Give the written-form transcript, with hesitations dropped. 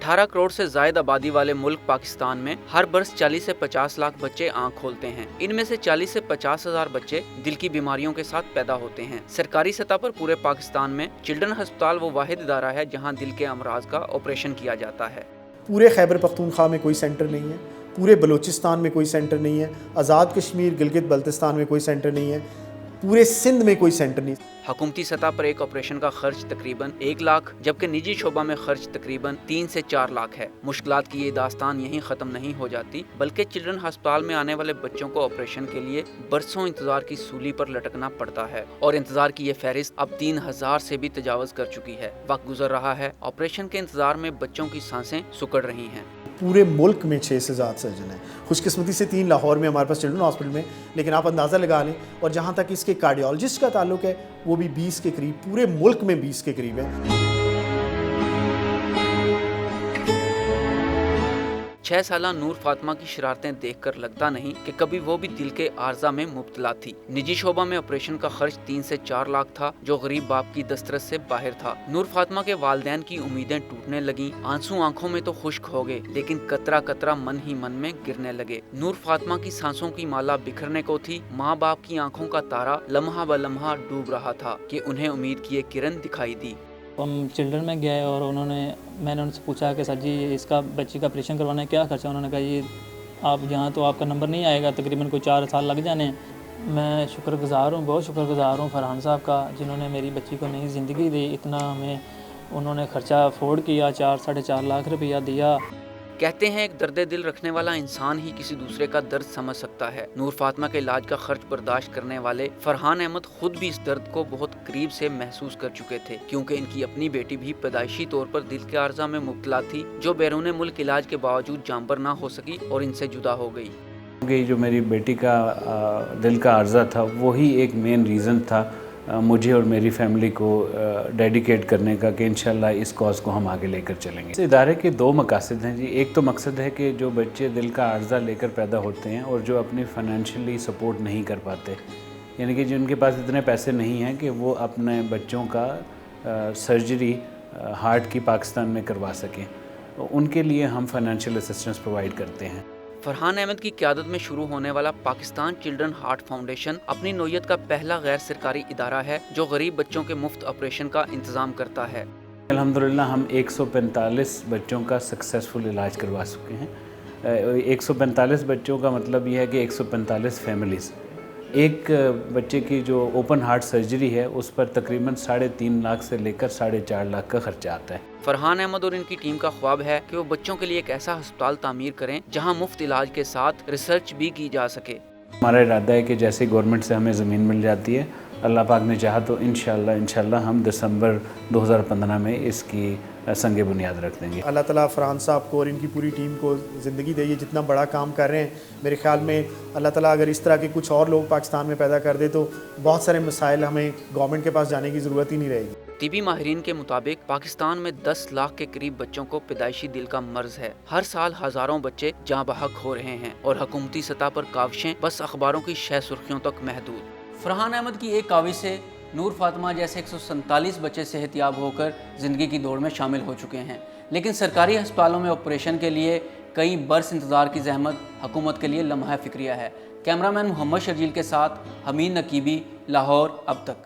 18 करोड़ से ज्यादा आबादी वाले मुल्क पाकिस्तान में हर बरस 40 से 50 लाख बच्चे आँख खोलते हैं। इनमें से 40 से 50 हजार बच्चे दिल की बीमारियों के साथ पैदा होते हैं। सरकारी सतह पर पूरे पाकिस्तान में चिल्ड्रन अस्पताल वो वाहिद इदारा है जहाँ दिल के अमराज का ऑपरेशन किया जाता है। पूरे खैबर पख्तूनख्वा में कोई सेंटर नहीं है, पूरे बलूचिस्तान में कोई सेंटर नहीं है, आज़ाद कश्मीर गिलगित बल्तिस्तान में कोई सेंटर नहीं है, पूरे सिंध में कोई सेंटर नहीं। हुकूमती सतह पर एक ऑपरेशन का खर्च तकरीबन 1 लाख जबकि निजी शोबा में खर्च तकरीबन 3 से 4 लाख है। मुश्किलात की ये दास्तान यहीं ख़त्म नहीं हो जाती बल्कि चिल्ड्रन अस्पताल में आने वाले बच्चों को ऑपरेशन के लिए बरसों इंतजार की सूली पर लटकना पड़ता है और इंतजार की ये फहरिस्त अब 3000 से भी तजावज कर चुकी है। वक्त गुजर रहा है, ऑपरेशन के इंतजार में बच्चों की सांसें सुकड़ रही हैं। पूरे मुल्क में 6 से ज़्यादा सर्जन हैं। खुशकिस्मती से 3 लाहौर में हमारे पास चिल्ड्रन हॉस्पिटल में, लेकिन आप अंदाज़ा लगा लें। और जहाँ तक इसके कार्डियोलॉजिस्ट का ताल्लुक है वो भी 20 के करीब, पूरे मुल्क में 20 के करीब है। 6 साला नूर फातिमा की शरारतें देखकर लगता नहीं कि कभी वो भी दिल के आर्जा में मुब्तला थी। निजी शोबा में ऑपरेशन का खर्च 3 से 4 लाख था जो गरीब बाप की दस्तरस से बाहर था। नूर फातिमा के वालिदैन की उम्मीदें टूटने लगी, आंसू आंखों में तो खुश्क हो गए लेकिन कतरा कतरा मन ही मन में गिरने लगे। नूर फातिमा की सांसों की माला बिखरने को थी। माँ बाप की आंखों का तारा लम्हा ब लम्हा डूब रहा था कि उन्हें उम्मीद की एक किरण दिखाई दी। हम चिल्ड्रन में गए और मैंने उनसे पूछा कि सर जी इसका बच्ची का ऑपरेशन करवाना है, क्या खर्चा। उन्होंने कहा ये आप यहाँ तो आपका नंबर नहीं आएगा, तकरीबन कोई 4 साल लग जाने हैं। मैं शुक्रगुज़ार हूँ, बहुत शुक्रगुज़ार हूँ फरहान साहब का, जिन्होंने मेरी बच्ची को नई ज़िंदगी दी। इतना हमें उन्होंने ख़र्चा अफोर्ड किया, 4-4.5 लाख रुपया दिया। कहते हैं एक दर्द दिल रखने वाला इंसान ही किसी दूसरे का दर्द समझ सकता है। नूर फातिमा के इलाज का खर्च बर्दाश्त करने वाले फरहान अहमद खुद भी इस दर्द को बहुत करीब से महसूस कर चुके थे क्योंकि इनकी अपनी बेटी भी पैदाइशी तौर पर दिल के आर्जा में मुब्तला थी जो बैरून मुल्क इलाज के बावजूद जानबर ना हो सकी और इनसे जुदा हो गई। जो मेरी बेटी का दिल का आर्जा था वही एक मेन रीज़न था मुझे और मेरी फैमिली को डेडिकेट करने का कि इंशाल्लाह इस कॉज को हम आगे लेकर चलेंगे। इस इदारे के 2 मकासद हैं जी। एक तो मकसद है कि जो बच्चे दिल का आर्जा लेकर पैदा होते हैं और जो अपनी फाइनेंशियली सपोर्ट नहीं कर पाते, यानी कि जिनके पास इतने पैसे नहीं हैं कि वो अपने बच्चों का सर्जरी हार्ट की पाकिस्तान में करवा सकें, उनके लिए हम फाइनेंशियल असिस्टेंस प्रोवाइड करते हैं। फरहान अहमद की क़यादत में शुरू होने वाला पाकिस्तान चिल्ड्रन हार्ट फाउंडेशन अपनी नौयत का पहला गैर सरकारी इदारा है जो गरीब बच्चों के मुफ्त ऑपरेशन का इंतज़ाम करता है। अल्हम्दुलिल्लाह हम 145 बच्चों का सक्सेसफुल इलाज करवा चुके हैं। 145 बच्चों का मतलब ये है कि 145 फैमिलीज़। एक बच्चे की जो ओपन हार्ट सर्जरी है उस पर तकरीबन 3.5 लाख से लेकर 4.5 लाख का खर्चा आता है। फरहान अहमद और इनकी टीम का ख्वाब है कि वो बच्चों के लिए एक ऐसा अस्पताल तामीर करें जहां मुफ्त इलाज के साथ रिसर्च भी की जा सके। हमारा इरादा है कि जैसे गवर्नमेंट से हमें ज़मीन मिल जाती है, अल्लाह पाक ने चाहा तो इंशाल्लाह हम दिसंबर 2015 में इसकी संगे बुनियाद रख देंगे। अल्लाह ताला फरहान साहब को और इनकी पूरी टीम को ज़िंदगी दे। ये जितना बड़ा काम कर रहे हैं, मेरे ख्याल में अल्लाह ताला अगर इस तरह के कुछ और लोग पाकिस्तान में पैदा कर दे तो बहुत सारे मसाइल हमें गवर्नमेंट के पास जाने की ज़रूरत ही नहीं रहेगी। तिबी माहिरीन के मुताबिक पाकिस्तान में 10 लाख के करीब बच्चों को पैदाइशी दिल का मर्ज है। हर साल हज़ारों बच्चे जाँ बहक हो रहे हैं और हुकूमती सतह पर काविशें बस अखबारों की शह सुर्खियों तक महदूद। फरहान अहमद की एक काविश से नूर फातिमा जैसे 147 बच्चे सेहतयाब होकर ज़िंदगी की दौड़ में शामिल हो चुके हैं, लेकिन सरकारी अस्पतालों में ऑपरेशन के लिए कई बरस इंतज़ार की जहमत हुकूमत के लिए लम्हा फ़िक्रिया है। कैमरामैन मोहम्मद शर्जील के साथ हमीद नकीबी, लाहौर अब तक।